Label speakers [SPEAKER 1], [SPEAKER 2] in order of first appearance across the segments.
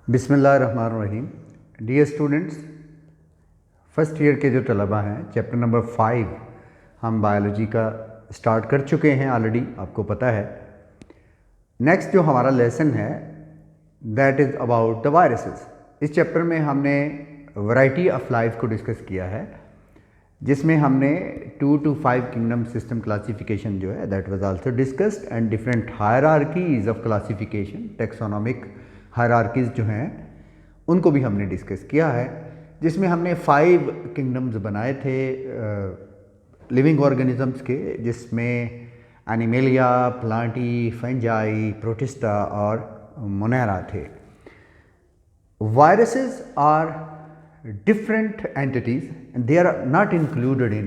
[SPEAKER 1] बिस्मिल्लाहिर्रहमानिर्रहीम। Dear students, first year के जो तलबा हैं, चैप्टर नंबर 5 हम बायोलॉजी का स्टार्ट कर चुके हैं ऑलरेडी, आपको पता है। नेक्स्ट जो हमारा लेसन है that is about the viruses. इस चैप्टर में हमने वैरायटी ऑफ लाइफ को डिस्कस किया है, जिसमें हमने 2 to 5 किंगडम सिस्टम क्लासिफिकेशन जो है that was also discussed and different hierarchies of classification, taxonomic hierarchies जो हैं उनको भी हमने डिस्कस किया है, जिसमें हमने 5 किंगडम्स बनाए थे लिविंग ऑर्गेनिजम्स के, जिसमें एनिमेलिया, प्लांटी, फंजाई, प्रोटिस्टा और मोनेरा थे। Viruses are different entities and they are not included in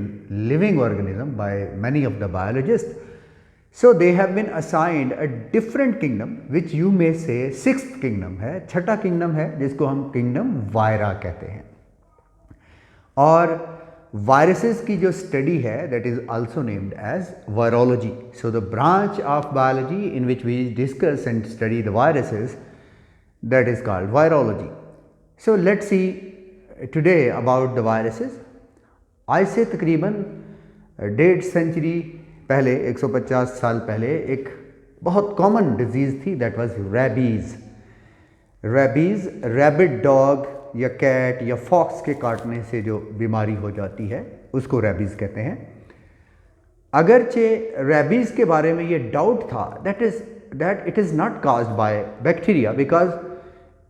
[SPEAKER 1] living organism by many of the biologists, so they have been assigned a different kingdom which you may say sixth kingdom है, छठा kingdom है जिसको हम kingdom वायरा कहते हैं। और viruses की जो study है that is also named as virology, so the branch of biology in which we discuss and study the viruses, that is called virology. So let's see today about the viruses. आज से तकरीबन 1.5 century पहले, 150 साल पहले, एक बहुत common disease थी that was rabies. Rabies rabbit dog या कैट या फॉक्स के काटने से जो बीमारी हो जाती है उसको रेबीज़ कहते हैं। अगरचे रेबीज़ के बारे में ये डाउट था that it is not caused by bacteria, because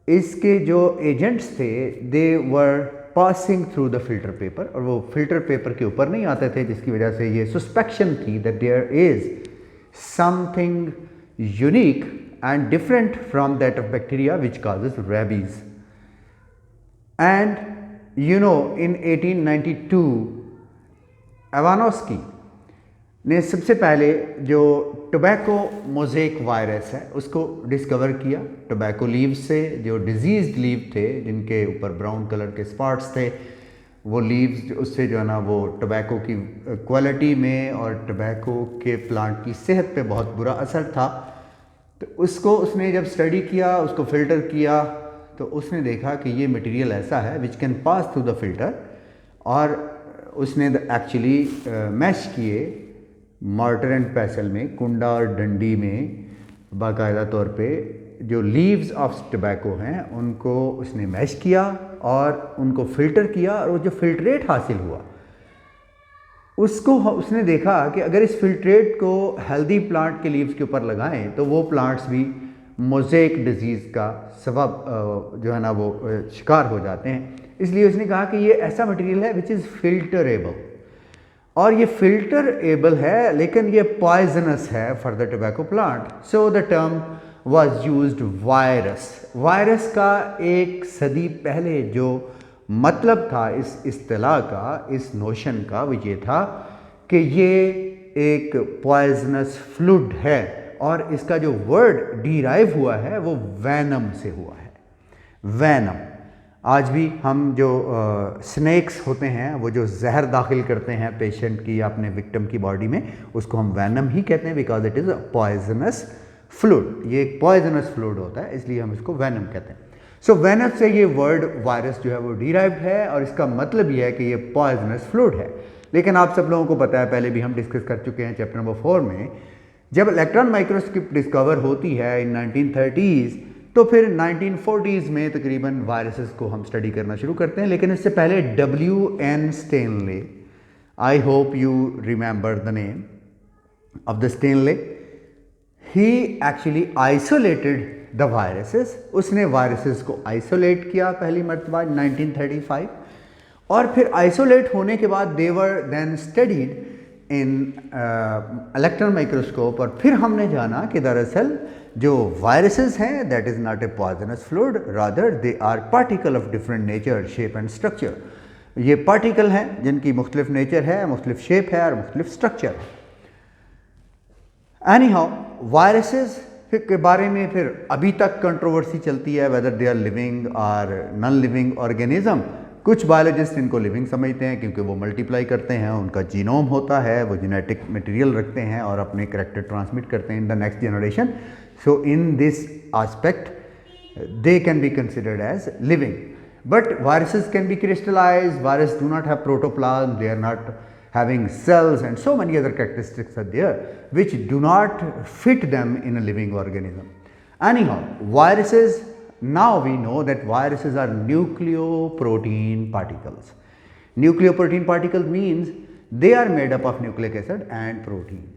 [SPEAKER 1] इसके जो एजेंट्स थे they were passing through the filter paper, और वो फिल्टर पेपर के ऊपर नहीं आते थे, जिसकी वजह से ये सस्पेक्शन थी that there is something unique and different from that of bacteria which causes rabies. And you know in 1892 Ivanovsky ने सबसे पहले जो टोबैको मोज़ेक वायरस है उसको डिस्कवर किया। टोबैको लीव्स से, जो डिजीज़्ड लीव थे जिनके ऊपर ब्राउन कलर के स्पॉट्स थे, वो लीव्स उससे जो है ना वो टोबैको की क्वालिटी में और टोबैको के प्लांट की सेहत पे बहुत बुरा असर था। तो उसको उसने जब स्टडी किया, उसको फ़िल्टर किया, तो उसने देखा कि ये मटेरियल ऐसा है which can pass through the filter, और उसने एक्चुअली मैश किए मार्टर एंड पैसल में, कुंडा और डंडी में बाकायदा तौर पे जो लीव्स ऑफ टोबैको हैं उनको उसने मैश किया और उनको फ़िल्टर किया, और वो जो फिल्ट्रेट हासिल हुआ उसको उसने देखा कि अगर इस फिल्ट्रेट को हेल्दी प्लांट के लीव्स के ऊपर लगाएं तो वो प्लांट्स भी मोज़ेक डिजीज़ का सबब जो है ना वो शिकार हो जाते हैं। इसलिए उसने कहा कि ये ऐसा मटेरियल है विच इज़ फिल्टरेबल, और ये फिल्टरेबल है लेकिन ये पॉइजनस है for the tobacco plant. So the term was used virus. Virus का 1 सदी पहले जो मतलब था इस इस्तिलाह का, इस नोशन का, वो ये था कि ये एक पॉइजनस फ्लूइड है, और इसका जो वर्ड डिराइव हुआ है वो वैनम से हुआ है। वैनम, आज भी हम जो स्नेक्स होते हैं वो जो जहर दाखिल करते हैं पेशेंट की या अपने विक्टिम की बॉडी में, उसको हम वैनम ही कहते हैं because it is a poisonous fluid. ये एक पॉइजनस फ्लूइड होता है, इसलिए हम इसको वैनम कहते हैं। सो वैनम से ये वर्ड वायरस जो है वो डिराइव्ड है, और इसका मतलब ये है कि ये पॉइजनस फ्लूइड है। लेकिन आप सब लोगों को पता है, पहले भी हम डिस्कस कर चुके हैं चैप्टर नंबर 4 में, जब इलेक्ट्रॉन माइक्रोस्कोप डिस्कवर होती है इन 1930s, तो फिर 1940s में तकरीबन वायरसेस को हम स्टडी करना शुरू करते हैं। लेकिन इससे पहले W.N. Stanley, I hope you remember the name of the Stanley, he actually isolated the viruses. उसने वायरसेस को आइसोलेट किया पहली मरतबा 1935, और फिर आइसोलेट होने के बाद they were then studied in electron microscope, और फिर हमने जाना कि दरअसल जो वायरसेस हैं that is not a poisonous fluid, rather they are particle of different nature, shape and structure. ये पार्टिकल हैं जिनकी मुख्तलिफ नेचर है, मुख्तलिफ शेप है और मुख्तलिफ स्ट्रक्चर है। एनी हाउ, वायरसेस के बारे में फिर अभी तक कंट्रोवर्सी चलती है वेदर दे आर लिविंग और नॉन लिविंग ऑर्गेनिज्म। कुछ बायोलॉजिस्ट इनको लिविंग समझते हैं क्योंकि वो मल्टीप्लाई करते हैं, उनका जीनोम होता है, वो जेनेटिक मटेरियल रखते हैं और अपने करैक्टर ट्रांसमिट करते हैं in the next generation. So in this aspect they can be considered as living. But viruses can be crystallized, viruses do not have protoplasm, they are not having cells, and so many other characteristics are there which do not fit them in a living organism. Anyhow, viruses, now we know that viruses are nucleoprotein particles. Nucleoprotein particles means they are made up of nucleic acid and protein,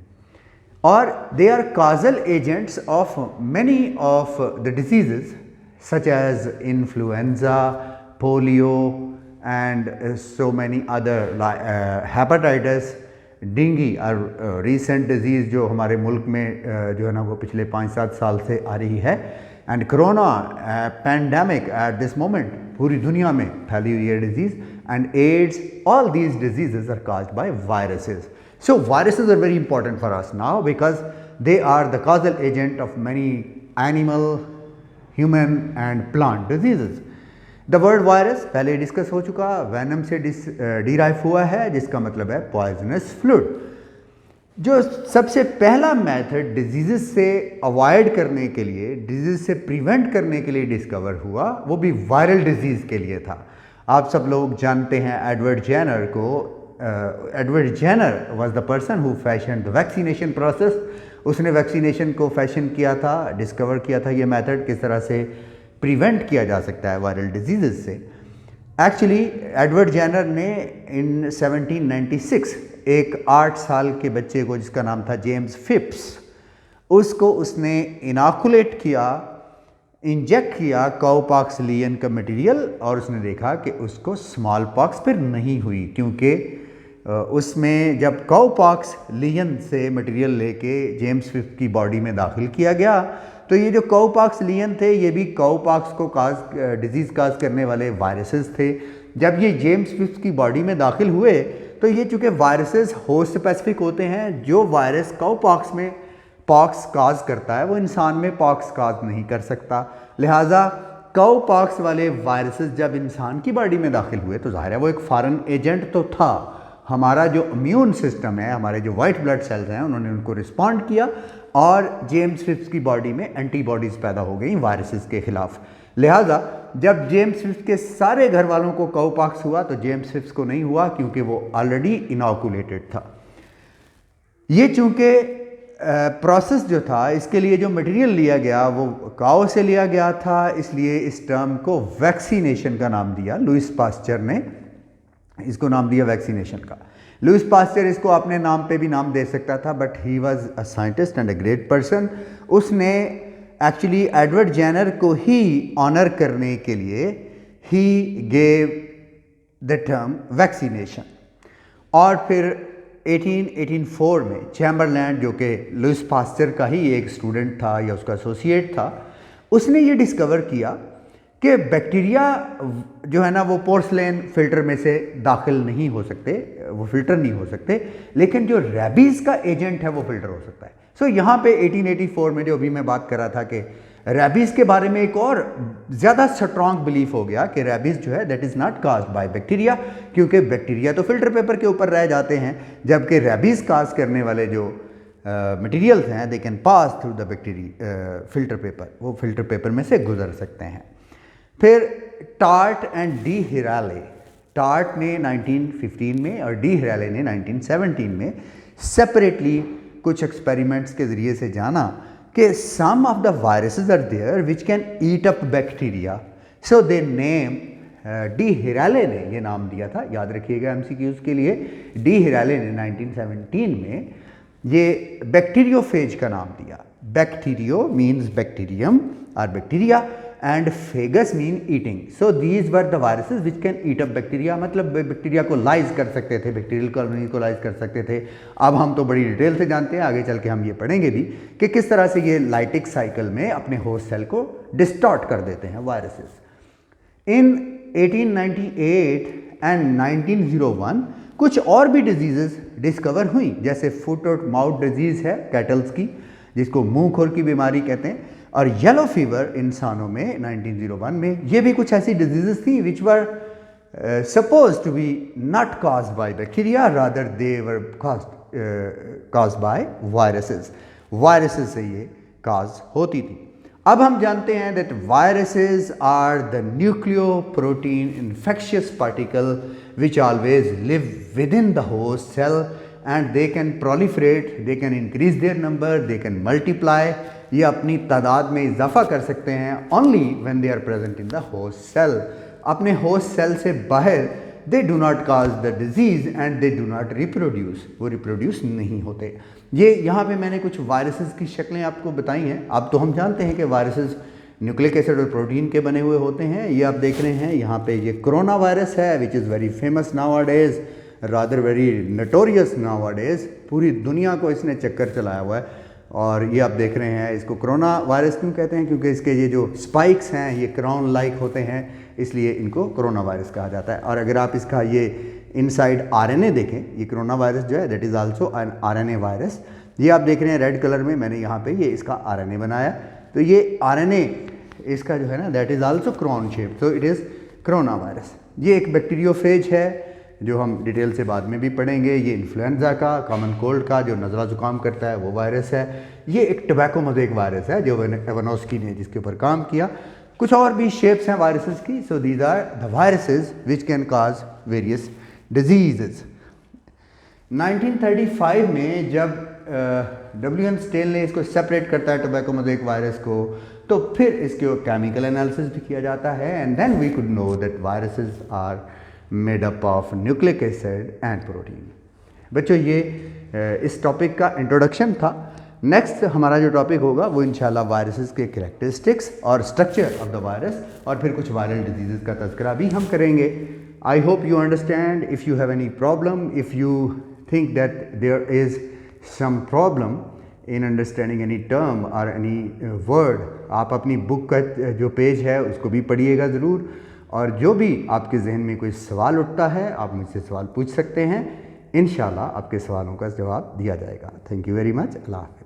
[SPEAKER 1] or they are causal agents of many of the diseases such as influenza, polio, and so many other hepatitis, dinghy और recent disease जो हमारे मुल्क में जो है ना वो पिछले 5-7 साल से आ रही है, and corona pandemic at this moment पूरी दुनिया में फैली हुई है disease, and AIDS, all these diseases are caused by viruses. So viruses are very important for us now because they are the causal agent of many animal, human and plant diseases. The word virus पहले discuss हो चुका, venom से derive हुआ है जिसका मतलब है poisonous fluid. जो सबसे पहला मेथड डिजीज़ से अवॉइड करने के लिए, डिजीज़ से प्रिवेंट करने के लिए डिस्कवर हुआ, वो भी वायरल डिजीज़ के लिए था. आप सब लोग जानते हैं एडवर्ड जेनर को. Edward Jenner was the person who fashion the vaccination process. उसने वैक्सीनेशन को फैशन किया था, डिस्कवर किया था ये मेथड किस तरह से प्रिवेंट किया जा सकता है वायरल डिजीज़ से. एक्चुअली एडवर्ड जेनर ने इन 1796 एक 8 साल के बच्चे को जिसका नाम था जेम्स फिप्स, उसको उसने इनाकुलेट किया, इंजेक्ट किया काउपॉक्स लियन का मटेरियल, और उसने देखा कि उसको स्मॉल पॉक्स फिर नहीं हुई, क्योंकि उसमें जब काउपॉक्स लियन से मटेरियल लेके जेम्स फिप्स की बॉडी में दाखिल किया गया तो ये जो काउपॉक्स लियन थे ये भी काउपॉक्स को डिजीज़ काज करने वाले वायरसेस थे. जब ये जेम्स फिप्स की बॉडी में दाखिल हुए तो ये चूँकि वायरसेस होस्ट स्पेसिफिक होते हैं, जो वायरस काउपॉक्स में पॉक्स काज करता है वो इंसान में पॉक्स काज नहीं कर सकता. लिहाजा काउपॉक्स वाले वायरसेस जब इंसान की बॉडी में दाखिल हुए तो जाहिर है वो एक फॉरेन एजेंट तो था. हमारा जो इम्यून सिस्टम है, हमारे जो वाइट ब्लड सेल्स हैं, उन्होंने उनको रिस्पॉन्ड किया और जेम्स फिप्स की बॉडी में एंटीबॉडीज़ पैदा हो गई वायरसेस के खिलाफ. लिहाजा जब जेम्स फिप्स के सारे घर वालों को काउपॉक्स हुआ तो जेम्स फिप्स को नहीं हुआ क्योंकि वो ऑलरेडी इनॉकुलेटेड था. ये चूँकि प्रोसेस जो था, इसके लिए जो मटेरियल लिया गया वो काऊ से लिया गया था, इसलिए इस टर्म को वैक्सीनेशन का नाम दिया. लुइस पास्चर ने इसको नाम दिया वैक्सीनेशन का. लुइस पास्चर इसको अपने नाम पे भी नाम दे सकता था, but he was a scientist and a great person. उसने एक्चुअली एडवर्ड जेनर को ही ऑनर करने के लिए he gave the term vaccination. और फिर 1884 में चैम्बरलैंड, जो कि लुइस पास्चर का ही एक स्टूडेंट था या उसका एसोसिएट था, उसने ये डिस्कवर किया कि बैक्टीरिया जो है ना वो पोर्सलेन फिल्टर में से दाखिल नहीं हो सकते, वो फिल्टर नहीं हो सकते, लेकिन जो रेबीज़ का एजेंट है वो फिल्टर हो सकता है. सो यहाँ पे 1884 में जो अभी मैं बात कर रहा था कि रेबीज़ के बारे में एक और ज़्यादा स्ट्रॉन्ग बिलीफ हो गया कि रेबीज़ जो है that is not caused by bacteria, क्योंकि बैक्टीरिया तो फिल्टर पेपर के ऊपर रह जाते हैं, जबकि रेबीज़ काज करने वाले जो मटीरियल्स हैं they can pass through the bacteria filter paper, वो फिल्टर पेपर में से गुजर सकते हैं. फिर टार्ट एंड डी हिराले, टार्ट ने 1915 में और डी हिराले ने 1917 में सेपरेटली कुछ एक्सपेरिमेंट्स के ज़रिए से जाना कि some of the viruses are there which can eat up bacteria. So they name, d'Herelle ने ये नाम दिया था, याद रखिएगा एमसीक्यूज़ के लिए. डी हिराले ने 1917 में ये बैक्टीरियोफेज का नाम दिया. बैक्टीरियो मीन्स बैक्टीरियम और bacteria, and phagus mean eating. So these were the viruses which can eat up bacteria, मतलब बैक्टीरिया को लाइज कर सकते थे, बैक्टीरियल कॉलोनी को लाइज कर सकते थे. अब हम तो बड़ी डिटेल से जानते हैं, आगे चल के हम ये पढ़ेंगे भी कि किस तरह से ये लाइटिक साइकिल में अपने होस्ट सेल को डिस्टॉर्ट कर देते हैं वायरसेस. इन 1898 एंड 1901 कुछ और भी डिजीज़ेस डिस्कवर हुई, जैसे फुट और माउथ डिजीज़ है कैटल्स की, जिसको मुंह खोर की बीमारी कहते हैं, और येलो फीवर इंसानों में 1901 में. ये भी कुछ ऐसी डिजीज़ेस थी which were suppose to be not caused by bacteria, rather they were caused by viruses. Viruses से ये काज होती थी. अब हम जानते हैं that viruses are the nucleoprotein infectious particle which always live within the host cell and they can proliferate, they can increase their number, they can multiply. ये अपनी तादाद में इजाफा कर सकते हैं only when they are present in the host cell. अपने host cell से बाहर they do not cause the disease and they do not reproduce, वो रिप्रोड्यूस नहीं होते। ये यहाँ पे मैंने कुछ वायरसेस की शक्लें आपको बताई हैं। अब तो हम जानते हैं कि वायरसेस न्यूक्लिक एसिड और प्रोटीन के बने हुए होते हैं। ये आप देख रहे हैं यहाँ पे, ये कोरोना वायरस है which is very famous nowadays, rather very notorious nowadays. पूरी दुनिया को इसने चक्कर चलाया हुआ है। और ये आप देख रहे हैं, इसको कोरोना वायरस क्यों कहते हैं? क्योंकि इसके ये जो स्पाइक्स हैं ये क्राउन लाइक होते हैं, इसलिए इनको कोरोना वायरस कहा जाता है। और अगर आप इसका ये इनसाइड आरएनए देखें, ये कोरोना वायरस जो है that is also an RNA virus. ये आप देख रहे हैं रेड कलर में, मैंने यहाँ पे ये इसका आरएनए बनाया। तो ये आरएनए इसका जो है ना that is also crown shape, तो इट इज़ कोरोना वायरस। ये एक बैक्टीरियोफेज है जो हम डिटेल से बाद में भी पढ़ेंगे। ये इन्फ्लुएंजा का, कॉमन कोल्ड का जो नज़ला ज़ुकाम करता है वो वायरस है। ये एक टोबैको मोज़ेक वायरस है जो एवानोस्की ने जिसके ऊपर काम किया। कुछ और भी शेप्स हैं वायरसेस की। So these are the viruses which can cause various disease. 1935 में जब डब्ल्यू.एन. स्टेल ने इसको सेपरेट करता है टोबैको मोज़ेक वायरस को, तो फिर इसके केमिकल एनालिसिस भी किया जाता है and then we could know that viruses are made up of nucleic acid and protein. बच्चों ये इस टॉपिक का इंट्रोडक्शन था। नेक्स्ट हमारा जो टॉपिक होगा वो इंशाल्लाह वायरसेस के कैरेक्टरिस्टिक्स और स्ट्रक्चर ऑफ द वायरस और फिर कुछ वायरल डिजीज़ का तज़किरा भी हम करेंगे। I hope you understand. If you have any problem, if you think that there is some problem in understanding any term or any word, आप अपनी बुक का जो पेज है उसको भी पढ़िएगा ज़रूर। और जो भी आपके जहन में कोई सवाल उठता है आप मुझसे सवाल पूछ सकते हैं। इंशाल्लाह आपके सवालों का जवाब दिया जाएगा। Thank you very much. Allah.